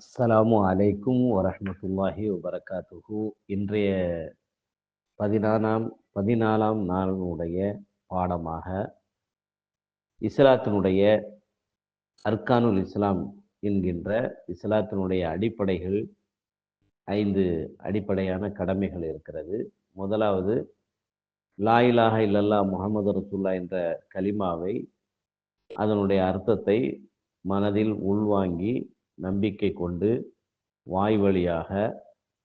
அஸ்ஸலாமு அலைக்கும் வரஹ்மத்துல்லாஹி வபரகாத்துஹு. இன்றைய 14ஆம் நாளினுடைய பாடமாக இஸ்லாத்தினுடைய அர்கானுல் இஸ்லாம் என்கின்ற இஸ்லாத்தினுடைய அடிப்படைகள் 5 அடிப்படையான கடமைகள் இருக்கிறது. முதலாவது லா இலாஹ இல்லல்லாஹ் முஹம்மது ரசூலுல்லாஹ் என்ற கலிமாவை அதனுடைய அர்த்தத்தை மனதில் உள்வாங்கி நம்பிக்கை கொண்டு வாய் வழியாக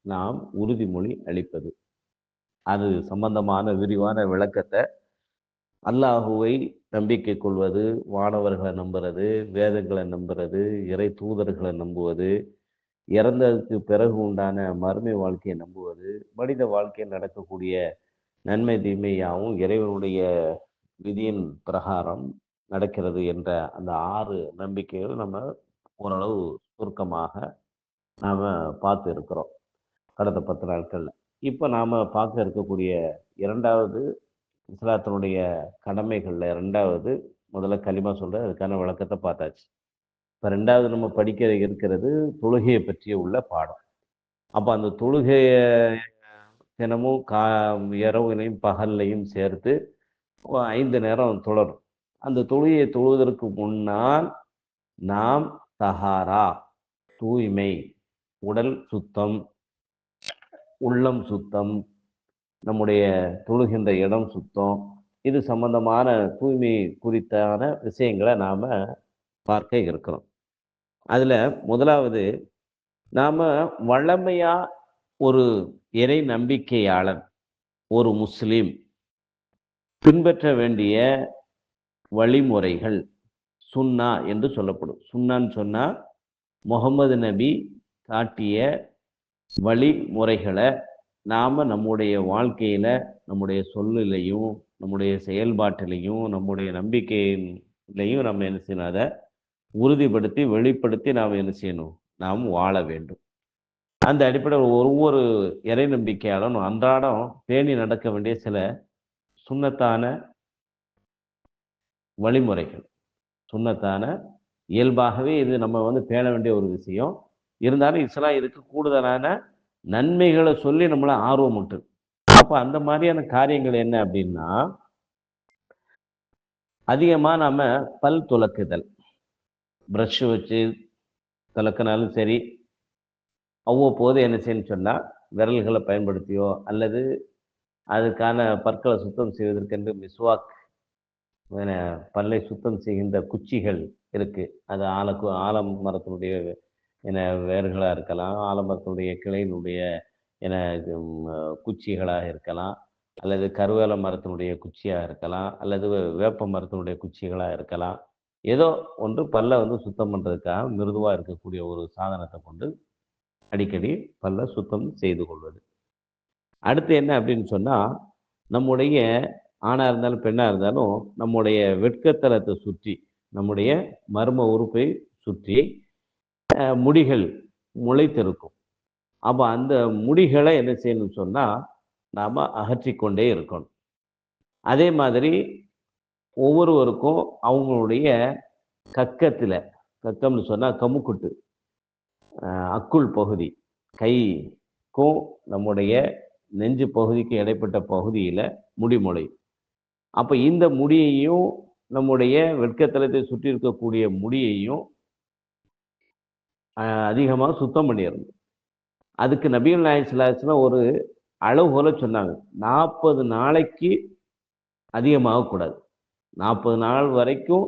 நாம் உறுதிமொழி அளிப்பது. அது சம்பந்தமான விரிவான விளக்கத்தை அல்லாஹுவை நம்பிக்கை கொள்வது, வானவர்களை நம்புறது, வேதங்களை நம்புறது, இறை தூதர்களை நம்புவது, இறந்ததுக்கு பிறகு உண்டான மறுமை வாழ்க்கையை நம்புவது, மனித வாழ்க்கையில் நடக்கக்கூடிய நன்மை தீமையாகவும் இறைவனுடைய விதியின் பிரகாரம் நடக்கிறது என்ற அந்த 6 நம்பிக்கைகள் நம்ம ஓரளவு சுருக்கமாக நாம் பார்த்து இருக்கிறோம் கடந்த 10 நாட்களில். இப்போ நாம் பார்க்க இருக்கக்கூடிய இரண்டாவது இஸ்லாத்தினுடைய கடமைகளில் இரண்டாவது, முதல்ல கலிமா சொல்கிற அதுக்கான விளக்கத்தை பார்த்தாச்சு. இப்போ ரெண்டாவது நம்ம படிக்க இருக்கிறது தொழுகையை பற்றிய உள்ள பாடம். அப்போ அந்த தொழுகையை தினமும் இரவுலையும் பகல்லையும் சேர்த்து 5 நேரம் தொழணும். அந்த தொழுகையை தொழுவதற்கு முன்னால் நாம் தஹாரா, தூய்மை, உடல் சுத்தம், உள்ளம் சுத்தம், நம்முடைய தொழுகின்ற இடம் சுத்தம், இது சம்பந்தமான தூய்மை குறித்தான விஷயங்களை நாம் பார்க்க இருக்கிறோம். அதில் முதலாவது, நாம் வழமையாக ஒரு இறை நம்பிக்கையாளன், ஒரு முஸ்லீம் பின்பற்ற வேண்டிய வழிமுறைகள் சுன்னா என்று சொல்லப்படும். சுன்னான்னு சொன்னால் முகமது நபி காட்டிய வழிமுறைகளை நாம் நம்முடைய வாழ்க்கையில், நம்முடைய சொல்லிலையும், நம்முடைய செயல்பாட்டிலையும், நம்முடைய நம்பிக்கையிலையும் நம்ம என்ன செய்யணும், அதை உறுதிப்படுத்தி வெளிப்படுத்தி நாம் என்ன செய்யணும், நாம் வாழ வேண்டும். அந்த அடிப்படையில் ஒவ்வொரு இறை நம்பிக்கையாளனும் அன்றாடம் பேணி நடக்க வேண்டிய சில சுன்னத்தான வழிமுறைகள், சுன்னத்தான இயல்பாகவே இது நம்ம பேண வேண்டிய ஒரு விஷயம். இருந்தாலும் இஸ்லாம் இதுக்கு கூடுதலான நன்மைகளை சொல்லி நம்மளை ஆர்வம் உண்டு. அப்போ அந்த மாதிரியான காரியங்கள் என்ன அப்படின்னா, அதிகமாக நம்ம பல் துலக்குதல், ப்ரஷ் வச்சு துலக்கினாலும் சரி, அவ்வப்போது என்ன செய்யணும்னு சொன்னால் விரல்களை பயன்படுத்தியோ அல்லது அதுக்கான பற்களை சுத்தம் செய்வதற்கென்று மிஸ்வாக், பல்லை சுத்தம் செய்கின்ற குச்சிகள் இருக்குது. அது ஆலமரத்தினுடைய வேர்களாக இருக்கலாம், ஆலமரத்தினுடைய கிளையினுடைய குச்சிகளாக இருக்கலாம், அல்லது கருவேல மரத்தினுடைய குச்சியாக இருக்கலாம், அல்லது வேப்ப மரத்தினுடைய குச்சிகளாக இருக்கலாம். ஏதோ ஒன்று பல்லை சுத்தம் பண்ணுறதுக்காக மிருதுவாக இருக்கக்கூடிய ஒரு சாதனத்தை கொண்டு அடிக்கடி பல்லை சுத்தம் செய்து கொள்வது. அடுத்து என்ன அப்படின்னு சொன்னால், நம்முடைய ஆணாக இருந்தாலும் பெண்ணாக இருந்தாலும் நம்முடைய வெட்கத்தலத்தை சுற்றி, நம்முடைய மர்ம உறுப்பை சுற்றி முடிகள் முளைத்திருக்கும். அப்போ அந்த முடிகளை என்ன செய்யணும்னு சொன்னால் நாம் அகற்றிக்கொண்டே இருக்கணும். அதே மாதிரி ஒவ்வொருவருக்கும் அவங்களுடைய கக்கத்தில், கக்கம்னு சொன்னால் கமுக்குட்டு, அக்குள் பகுதி, கைக்கும் நம்முடைய நெஞ்சு பகுதிக்கு இடைப்பட்ட பகுதியில் முடிமுளை. அப்போ இந்த முடியையும் நம்முடைய வெட்கத்தலத்தை சுற்றி இருக்கக்கூடிய முடியையும் அதிகமாக சுத்தம் பண்ணிடணும். அதுக்கு நபிகள் நாயகம் ஸல்லல்லாஹு அலைஹி வஸல்லம் ஒரு அளவுகோலை சொன்னாங்க. 40 நாளைக்கு அதிகமாகக்கூடாது. 40 நாள் வரைக்கும்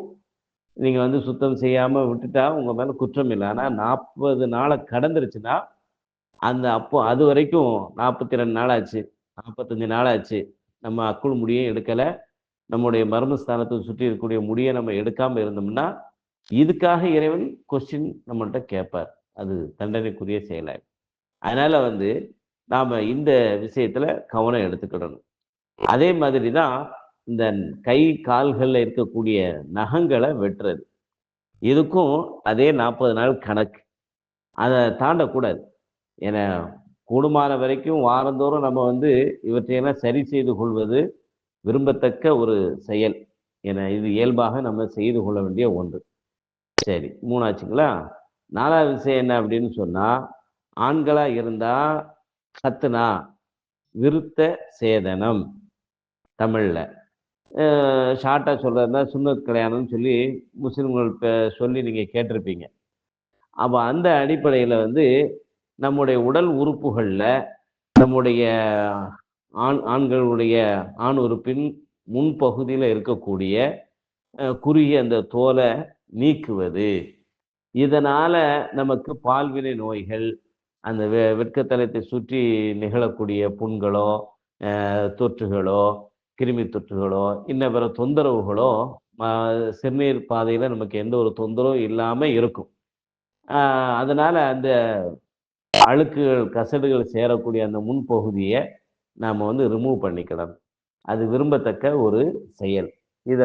நீங்கள் சுத்தம் செய்யாமல் விட்டுட்டா உங்கள் மேலே குற்றம் இல்லை. ஆனால் 40 நாளை கடந்துருச்சுன்னா அது வரைக்கும் 42 நாள் ஆச்சு, 45 நாள் ஆச்சு, நம்ம அக்குள் முடியை எடுக்கலை, நம்முடைய மர்மஸ்தானத்தை சுற்றி இருக்கக்கூடிய முடியை நம்ம எடுக்காமல் இருந்தோம்னா இதுக்காக இறைவன் கொஸ்டின் நம்மள்கிட்ட கேட்பார். அது தண்டனைக்குரிய செயலாய். அதனால் நாம் இந்த விஷயத்தில் கவனம் எடுத்துக்கிடணும். அதே மாதிரி தான் இந்த கை கால்களில் இருக்கக்கூடிய நகங்களை வெட்டுறது, இதுக்கும் அதே 40 நாள் கணக்கு. அதை தாண்டக்கூடாது. ஏன்னா கூடுமான வரைக்கும் வாரந்தோறும் நம்ம இவற்றையெல்லாம் சரி செய்து கொள்வது விரும்பத்தக்க ஒரு செயல். ஏன்னா இது இயல்பாக நம்ம செய்து கொள்ள வேண்டிய ஒன்று. சரி, 3 ஆச்சுங்களா? 4வது விஷயம் என்ன அப்படின்னு சொன்னா, ஆண்களா இருந்தா கத்துனா விருத்த சேதனம் தமிழ்ல. ஷார்ட்டா சொல்றதுன்னா சுன்னத் கல்யாணம்னு சொல்லி முஸ்லிம்கள் சொல்லி நீங்க கேட்டிருப்பீங்க. அப்ப அந்த அடிப்படையில வந்து நம்முடைய உடல் உறுப்புகள்ல நம்முடைய ஆண்களுடைய ஆண் உறுப்பின் முன்பகுதியில இருக்கக்கூடிய குறுகிய அந்த தோலை நீக்குவது. இதனால நமக்கு பால்வினை நோய்கள், அந்த வெட்கத்தலத்தை சுற்றி நிகழக்கூடிய புண்களோ, தொற்றுகளோ, கிருமி தொற்றுகளோ, இன்ன பிற தொந்தரவுகளோ சிறுநீர் பாதையில நமக்கு எந்த ஒரு தொந்தரவும் இல்லாம இருக்கும். அதனால அந்த அழுக்குகள், கசடுகள் சேரக்கூடிய அந்த முன்பகுதிய நாம வந்து ரிமூவ் பண்ணிக்கலாம். அது விரும்பத்தக்க ஒரு செயல். இத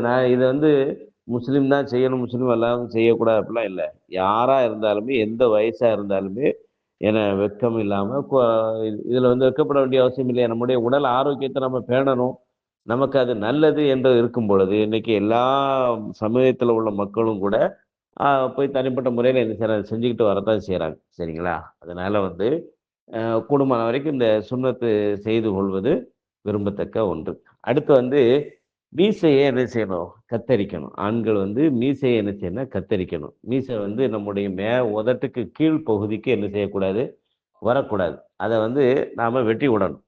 வந்து முஸ்லிம் தான் செய்யணும், முஸ்லிம் எல்லாரும் செய்யக்கூடாது அப்படிலாம் இல்ல. யாரா இருந்தாலுமே, எந்த வயசா இருந்தாலுமே, ஏன்னா வெட்கம் இல்லாம இதுல வந்து வெட்கப்பட வேண்டிய அவசியம் இல்லையா? நம்முடைய உடல் ஆரோக்கியத்தை நம்ம பேணணும். நமக்கு அது நல்லது என்று இருக்கும் பொழுது, இன்னைக்கு எல்லா சமூகத்துல உள்ள மக்களும் கூட போய் தனிப்பட்ட முறையில என்ன செய்றாங்க, செஞ்சுக்கிட்டு வரத்தான் செய்றாங்க. சரிங்களா? அதனால வந்து கூடுமான வரைக்கும் இந்த சுன்னத்து செய்து கொள்வது விரும்பத்தக்க ஒன்று. அடுத்து வந்து மீசைய என்ன செய்யணும்? கத்தரிக்கணும். ஆண்கள் வந்து மீசைய என்ன செய்யணும்னா கத்தரிக்கணும். மீசை வந்து நம்முடைய உதட்டுக்கு கீழ் பகுதிக்கு என்ன செய்யக்கூடாது? வரக்கூடாது. அத வந்து நாம வெட்டி விடணும்.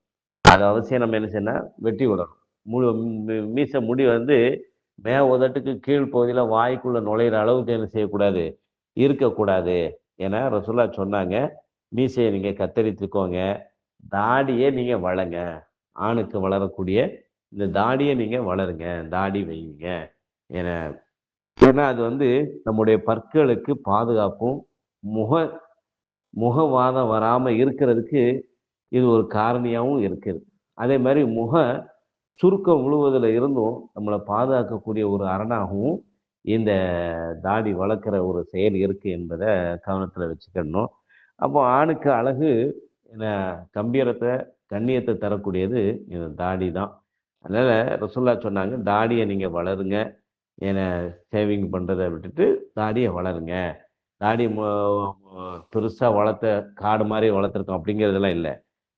அத அவசியம் நம்ம என்ன செய்யணும்னா வெட்டி விடணும். முழு மீசை முடி வந்து உதட்டுக்கு கீழ் பகுதியில வாய்க்குள்ள நுழையிற அளவுக்கு என்ன செய்யக்கூடாது? இருக்கக்கூடாது. ஏன்னா ரசூலுல்லாஹ் சொன்னாங்க, "மீசைய நீங்க கத்தரித்துக்கோங்க. தாடிய நீங்க வளங்க." ஆணுக்கு வளரக்கூடிய இந்த தாடிய நீங்க வளருங்க. தாடி வையுங்க. ஏன்னா ஏன்னா அது வந்து நம்முடைய பற்களுக்கு பாதுகாப்பும், முக முகவாதம் வராம இருக்கிறதுக்கு இது ஒரு காரணியாவும் இருக்குது. அதே மாரி சுருக்கம் விழுவதுல இருந்தும் நம்மள பாதுகாக்கக்கூடிய ஒரு அரணாகவும் இந்த தாடி வளர்க்கிற ஒரு செயல் இருக்கு என்பத கவனத்துல வச்சுக்கணும். அப்போ ஆணுக்கு அழகு என்ன கம்பீரத்த, கண்ணியத்த தரக்கூடியது இந்த தாடி தான். அதனால ரசூலுல்லாஹ் சொன்னாங்க, "தாடிய நீங்க வளருங்க. ஏன்னா ஷேவிங் பண்றத விட்டுட்டு தாடிய வளருங்க. தாடிய பெருசா காடு மாரி வளர்த்துருக்கோம் அப்படிங்கிறதெல்லாம் இல்ல.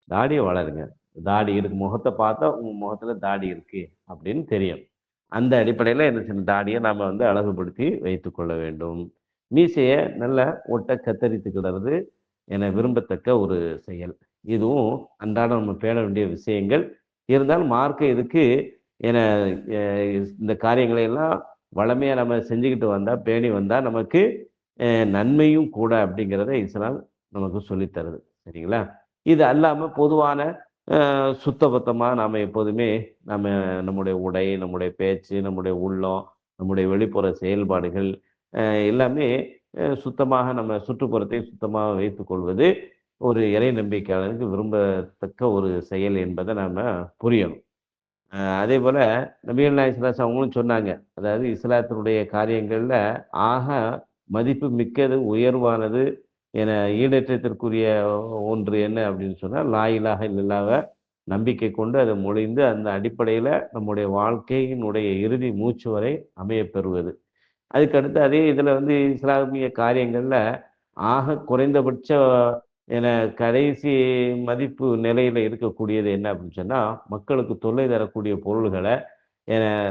தாடிய வளருங்க. தாடி இருக்கு. முகத்த பார்த்தா உங்க முகத்துல தாடி இருக்கு அப்படின்னு தெரியும். அந்த அடிப்படையில என்ன செய்யணும், தாடிய நாம வந்து அழகுபடுத்தி வைத்துக் கொள்ள வேண்டும். மீசைய நல்லா ஒட்ட கத்தரித்துக்கிடுறது என விரும்பத்தக்க ஒரு செயல். இதுவும் அன்றாடம் நம்ம பேண வேண்டிய விஷயங்கள். இருந்தாலும் மார்க்கம் இதுக்கு என அ இந்த காரியங்களை எல்லாம் வழமையா நம்ம செஞ்சுக்கிட்டு வந்தா, பேணி வந்தா நமக்கு அ நன்மையும் கூட அப்படிங்கிறத இஸ்லாம் நமக்கு சொல்லித் தருது. சரிங்களா? இது அல்லாம பொதுவான சுத்தபத்தமா நாம எப்போதுமே நம்ம நம்முடைய உடை, நம்முடைய பேச்சு, நம்முடைய உள்ளம், நம்முடைய வெளிப்புற செயல்பாடுகள் அ எல்லாமே சுத்தமாக நம்ம சுற்றுப்புறத்தை சுத்தமாக வைத்துக் கொள்வது ஒரு இறை நம்பிக்கையாளருக்கு விரும்பத்தக்க ஒரு செயல் என்பதை நாம புரியணும். அதேபோல நபிகள் நாயகம் ஸல்லல்லாஹு அலைஹி வஸல்லம் அவங்களும் சொன்னாங்க. அதாவது இஸ்லாத்தினுடைய காரியங்கள்ல ஆக மதிப்பு மிக்கது, உயர்வானது என ஈடேற்றத்திற்குரிய ஒன்று என்ன அப்படின்னு சொன்னா, லா இலாஹ இல்லல்லாஹ்வ நம்பிக்கை கொண்டு அதை மொழிந்து அந்த அடிப்படையில நம்முடைய வாழ்க்கையினுடைய இறுதி மூச்சு வரை அமையப் பெறுவது. அதுக்கு அடுத்து அதே இதுல வந்து இஸ்லாமிய காரியங்கள்ல ஆக குறைந்தபட்ச என கடைசி மதிப்பு நிலையில இருக்கக்கூடியது என்ன அப்படின்னு சொன்னா, மக்களுக்கு தொல்லை தரக்கூடிய பொருள்கள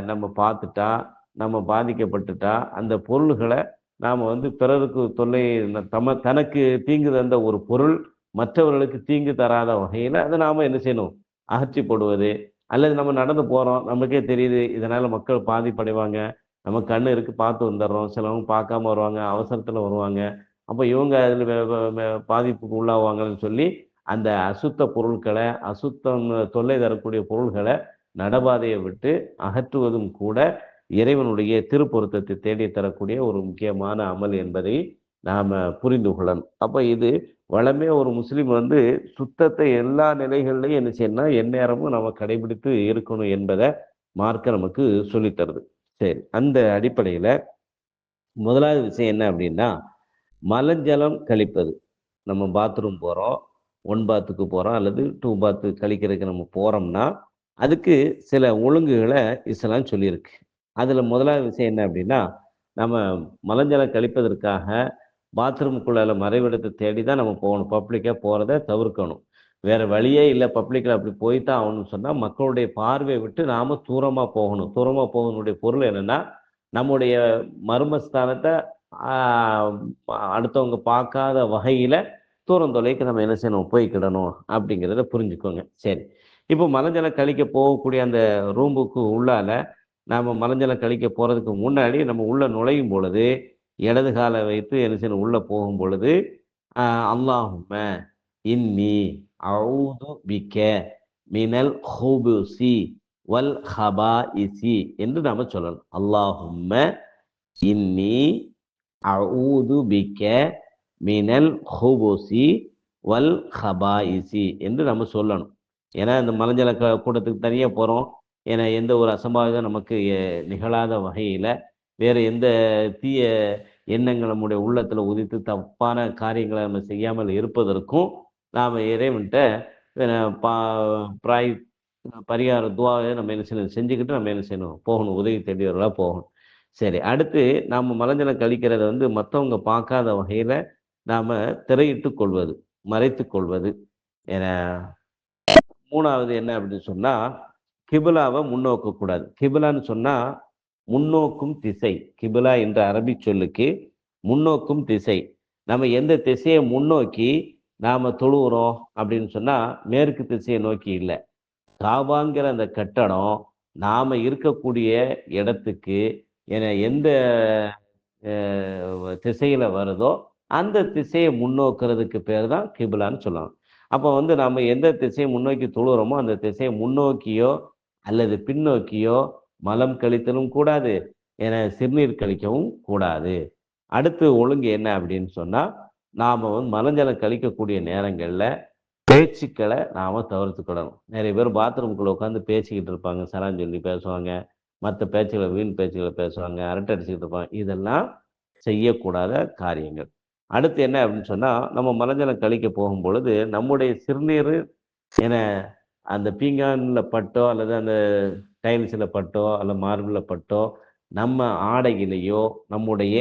நம்ம பார்த்துட்டா, நம்ம பாதிக்கப்பட்டுட்டா, அந்த பொருள்கள நாம வந்து பிறருக்கு தொல்லை தனக்கு தீங்கு தந்த ஒரு பொருள் மற்றவர்களுக்கு தீங்கு தராத வகையில அத நாம என்ன செய்யணும்? அகற்றி போடுவது. அல்லது நம்ம நடந்து போறோம். நமக்கே தெரியுது இதனால மக்கள் பாதிப்படைவாங்க. நம்ம கண்ணு இருக்கு பார்த்து வந்துர்றோம். சிலவங்க பார்க்காம வருவாங்க. அவசரத்துல வருவாங்க. அப்ப இவங்க அதில வெ வெ வெ பாதிப்புக்கு உள்ளாவாங்கன்னு சொல்லி, அந்த அசுத்த பொருட்கள, அசுத்தம் தொல்லை தரக்கூடிய பொருள்கள நடைபாதைய விட்டு அகற்றுவதும் கூட, இறைவனுடைய திருப்பொருத்தத்தை தேடி தரக்கூடிய ஒரு முக்கியமான அமல் என்பதை நாம புரிந்து கொள்ளணும். அப்ப இது வளமையா ஒரு முஸ்லிம் வந்து சுத்தத்தை எல்லா நிலைகள்லயும் என்ன செய்யணும்னா, எந்நேரமும் நம்ம கடைபிடித்து இருக்கணும் என்பத மார்க்கம் நமக்கு சொல்லித் தருது. சரி. அந்த அடிப்படையில 1வது விஷயம் என்ன அப்படின்னா, மலஜலம் கழிப்பது. நம்ம பாத்ரூம் போறோம். 1 பாத்துக்கு போறோம் அல்லது 2 பாத் கழிக்கிறதுக்கு நம்ம போறோம்னா, அதுக்கு சில ஒழுங்குகள இஸ்லாம் சொல்லியிருக்கு. அதுல 1வது விஷயம் என்ன அப்படின்னா, நம்ம மலஜலம் கழிப்பதற்காக பாத்ரூமுக்குள்ள மறைவிடத்தை தேடி தான் நம்ம போகணும். பப்ளிக்காக போகிறத தவிர்க்கணும். வேற வழியே இல்லை, பப்ளிக்கில் அப்படி போய் தான் ஆகணும்னு சொன்னால் மக்களுடைய பார்வையை விட்டு நாம் தூரமாக போகணும். தூரமாக போகணுடைய பொருள் என்னென்னா, நம்முடைய மர்மஸ்தானத்தை அடுத்தவங்க பார்க்காத வகையில் தூரம் தொலைக்கு நம்ம என்ன செய்யணும், போய்க்கிடணும் அப்படிங்கிறத புரிஞ்சுக்கோங்க. சரி, இப்போ மலஜலம் கழிக்க போகக்கூடிய அந்த ரூமுக்கு உள்ளால நாம் மலஜலம் கழிக்க போகிறதுக்கு முன்னாடி நம்ம உள்ளே நுழையும் பொழுது இடது காலை வைத்து என்ன செய்யணும், உள்ளே போகும் பொழுது அல்லாஹும்ம இன்னி அஊது பிக்க மினல் ஹுபுசி வல் ஹபாஇசி என்று நாம சொல்லணும். அல்லாஹும்ம இன்னி அஊது பிக்க மினல் ஹுபுசி வல் ஹபாஇசி என்று நம்ம சொல்லணும். ஏன்னா இந்த மலஜல கூட்டத்துக்கு தனியாக போகிறோம். ஏன்னா எந்த ஒரு அசம்பாவிதம் நமக்கு நிகழாத வகையில் வேறு எந்த தீய எண்ணங்கள் நம்முடைய உள்ளத்தில் உதித்து தப்பான காரியங்களை நம்ம செய்யாமல் இருப்பதற்கும் நாம் இறைவன்கிட்ட பிராய் பரிகார துவாவை நம்ம என்ன செய்யணும், செஞ்சுக்கிட்டு நம்ம என்ன செய்யணும், போகணும், உதவி தேடியவர்களாக போகணும். சரி, அடுத்து நாம் மலஜலம் கழிக்கிறத மற்றவங்க பார்க்காத வகையில் நாம் திரையிட்டு கொள்வது, மறைத்து கொள்வது. ஏன்னா மூணாவது என்ன அப்படின்னு சொன்னால், கிபிலாவை முன்னோக்கக்கூடாது. கிபிலான்னு சொன்னால் முன்னோக்கும் திசை. கிபிலா என்ற அரபி சொல்லுக்கு முன்னோக்கும் திசை. நம்ம எந்த திசையை முன்னோக்கி நாம் தொழுகிறோம் அப்படின்னு சொன்னால் மேற்கு திசையை நோக்கி இல்லை. காபாங்கிற அந்த கட்டடம் நாம் இருக்கக்கூடிய இடத்துக்கு எந்த திசையில் வருதோ அந்த திசையை முன்னோக்கிறதுக்கு பேர் தான் கிபிலான்னு சொல்லலாம். அப்போ நாம் எந்த திசையை முன்னோக்கி தொழுகிறோமோ அந்த திசையை முன்னோக்கியோ அல்லது பின்னோக்கியோ மலம் கழித்தலும் கூடாது, சிறுநீர் கழிக்கவும் கூடாது. அடுத்து ஒழுங்கு என்ன அப்படின்னு சொன்னால், நாம் மலஜலம் கழிக்கக்கூடிய நேரங்களில் பேச்சுக்களை நாம் தவிர்த்துக்கிடணும். நிறைய பேர் பாத்ரூம்குள்ளே உட்காந்து பேசிக்கிட்டு இருப்பாங்க, சலான் சொல்லி பேசுவாங்க, மற்ற பேச்சுக்களை வீண் பேச்சுக்களை பேசுவாங்க, அரட்டை அடிச்சுக்கிட்டு இருப்பாங்க. இதெல்லாம் செய்யக்கூடாத காரியங்கள். அடுத்து என்ன அப்படின்னு சொன்னால், நம்ம மலஜலம் கழிக்க போகும் பொழுது நம்முடைய சிறுநீர் அந்த பீங்கானில் பட்டோ அல்லது அந்த டைல்ஸில் பட்டோ அல்ல மார்பிளில் பட்டோ நம்ம ஆடையிலையோ நம்முடைய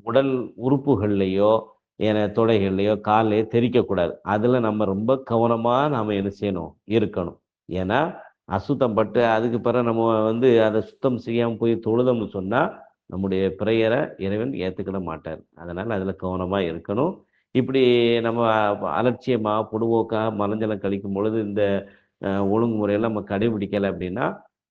உடல் உறுப்புகள்லையோ தொடைகள்லையோ காலையோ தெரிக்கக்கூடாது. அதில் நம்ம ரொம்ப கவனமாக நாம் என்ன செய்யணும், இருக்கணும். ஏன்னா அசுத்தம் பட்டு அதுக்கு பிறகு நம்ம அதை சுத்தம் செய்யாமல் போய் தொழுதோம்னு சொன்னால் நம்முடைய பிரேயரை இறைவன் ஏற்றுக்கிட மாட்டார். அதனால் அதில் கவனமாக இருக்கணும். இப்படி நம்ம அலட்சியமாக பொடுவோக்காக மலஜலம் கழிக்கும் பொழுது இந்த ஒழுங்குமுறையெல்லாம் நம்ம கடைபிடிக்கலை அப்படின்னா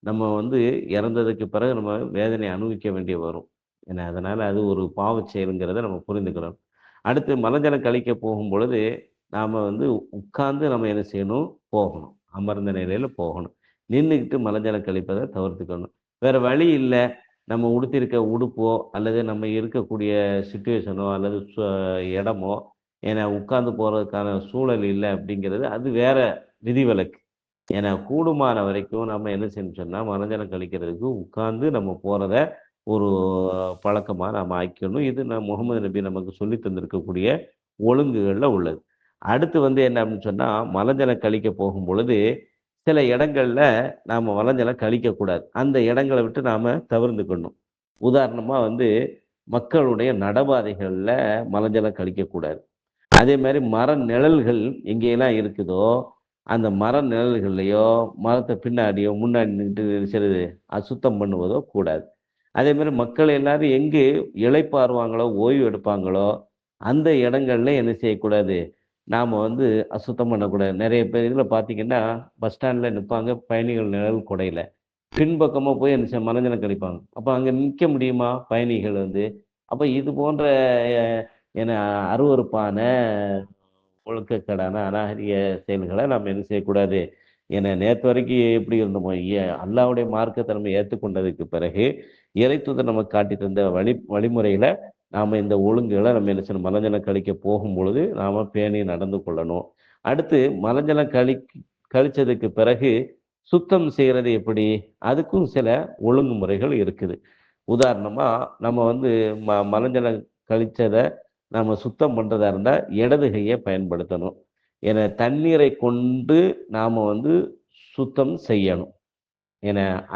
நம்ம இறந்ததுக்கு பிறகு நம்ம வேதனை அனுபவிக்க வேண்டிய வரும். ஏன்னா அதனால் அது ஒரு பாவச் செயலுங்கிறத நம்ம புரிந்துக்கிறோம். அடுத்து மலஜலம் கழிக்க போகும் பொழுது நாம் உட்கார்ந்து நம்ம என்ன செய்யணும், போகணும். அமர்ந்த நிலையில் போகணும். நின்றுக்கிட்டு மலஜலம் கழிப்பதை தவிர்த்துக்கணும். வேறு வழி இல்லை. நம்ம உடுத்திருக்க உடுப்போ அல்லது நம்ம இருக்கக்கூடிய சுச்சுவேஷனோ அல்லது இடமோ உட்கார்ந்து போகிறதுக்கான சூழல் இல்லை அப்படிங்கிறது அது வேற விதிவிலக்கு. ஏன்னா கூடுமான வரைக்கும் நம்ம என்ன செய்யணும் சொன்னால், மலஜலம் கழிக்கிறதுக்கு உட்கார்ந்து நம்ம போகிறத ஒரு பழக்கமாக நாம் ஆக்கிக்கணும். இது முகமது நபி நமக்கு சொல்லி தந்திருக்கக்கூடிய ஒழுங்குகளில் உள்ளது. அடுத்து என்ன அப்படின்னு சொன்னால், மலஜலம் கழிக்க போகும் பொழுது சில இடங்களில் நாம் மலஜலம் கழிக்கக்கூடாது. அந்த இடங்களை விட்டு நாம் தவிர்த்துக்கணும். உதாரணமாக மக்களுடைய நடபாதைகளில் மலஜலம் கழிக்கக்கூடாது. அதே மாதிரி மர நிழல்கள் எங்கேயெல்லாம் இருக்குதோ அந்த மர நிழல்கள்லையோ மரத்தை பின்னாடியோ முன்னாடி நின்றுட்டு சிறிது அசுத்தம் பண்ணுவதோ கூடாது. அதே மாதிரி மக்கள் எல்லாரும் எங்கு இளைப்பாறுவாங்களோ ஓய்வு எடுப்பாங்களோ அந்த இடங்கள்ல என்ன செய்யக்கூடாது, நாம் அசுத்தம் பண்ணக்கூடாது. நிறைய பேர் இதில் பார்த்தீங்கன்னா பஸ் ஸ்டாண்டில் நிற்பாங்க, பயணிகள் நிழல் கொடையில் பின்பக்கமாக போய் என்ன செய்ய மலஜலம் கழிப்பாங்க. அப்போ அங்கே நிற்க முடியுமா பயணிகள்? அப்போ இது போன்ற அருவருப்பான ஒழுக்கக்கேடான அநாகரிக செயல்களை நாம் என்ன செய்யக்கூடாது. நேற்று வரைக்கும் எப்படி இருந்தோமோ அல்லாவுடைய மார்க்கத்தை நம்ம ஏற்றுக்கொண்டதுக்கு பிறகு இறைத்துதர் நமக்கு காட்டி தந்த வழிமுறையில் நாம் இந்த ஒழுங்குகளை நம்ம என்ன செய்யணும், மலஜலம் கழிக்க போகும் பொழுது நாம் பேணி நடந்து கொள்ளணும். அடுத்து மலஜலம் கழிச்சதுக்கு பிறகு சுத்தம் செய்கிறது எப்படி, அதுக்கும் சில ஒழுங்குமுறைகள் இருக்குது. உதாரணமாக நம்ம மலஜலம் கழிச்சதை நம்ம சுத்தம் பண்ணுறதா இருந்தால் இடது கையை பயன்படுத்தணும். தண்ணீரை கொண்டு நாம் சுத்தம் செய்யணும்.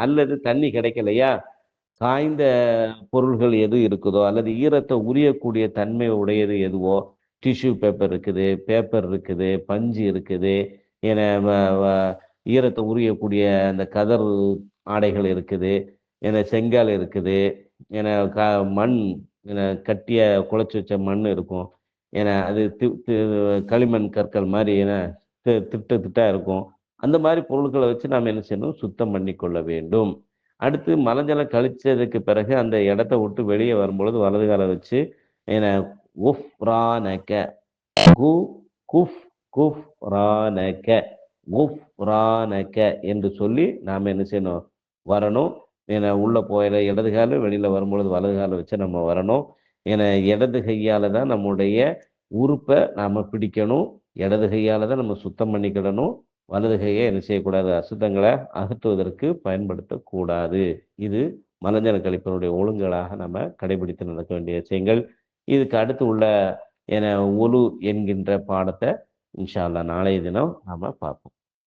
அல்லது தண்ணி கிடைக்கலையா காய்ந்த பொருள்கள் எது இருக்குதோ அல்லது ஈரத்தை உரியக்கூடிய தன்மை உடையது எதுவோ, டிஷ்யூ பேப்பர் இருக்குது, பேப்பர் இருக்குது, பஞ்சு இருக்குது, என ஈரத்தை உரியக்கூடிய அந்த கதர் ஆடைகள் இருக்குது, என செங்கல் இருக்குது, என மண், என கட்டிய குழச்சி வச்ச மண் இருக்கும், என அது களிமண் கற்கள் மாதிரி என திட்டு திட்டா இருக்கும். அந்த மாதிரி பொருட்களை வச்சு நாம் என்ன செய்யணும், சுத்தம் பண்ணி கொள்ள வேண்டும். அடுத்து மலஜலம் கழிச்சதுக்கு பிறகு அந்த இடத்த விட்டு வெளியே வரும்பொழுது வலது கால வச்சு என்ன குஃப்ரானக, கு குஃப் குஃப்ரானக, குஃப்ரானக என்று சொல்லி நாம் என்ன செய்யணும், வரணும். ஏன்னா உள்ள போயில இடது கால, வெளியில வரும்பொழுது வலது கால வச்சு நம்ம வரணும். ஏன்னா இடது கையால தான் நம்முடைய உறுப்பை நாம பிடிக்கணும். இடது கையால தான் நம்ம சுத்தம் பண்ணிக்கிடணும். வலது கையை என்ன செய்யக்கூடாது, அசுத்தங்களை அகற்றுவதற்கு பயன்படுத்தக்கூடாது. இது மலஜல கழிப்பினுடைய ஒழுங்குகளாக நம்ம கடைபிடித்து நடக்க வேண்டிய விஷயங்கள். இதுக்கு அடுத்து உள்ள என ஒலு என்கின்ற பாடத்தை இன்ஷா அல்லாஹ் நாளைய தினம் நாம பார்ப்போம்.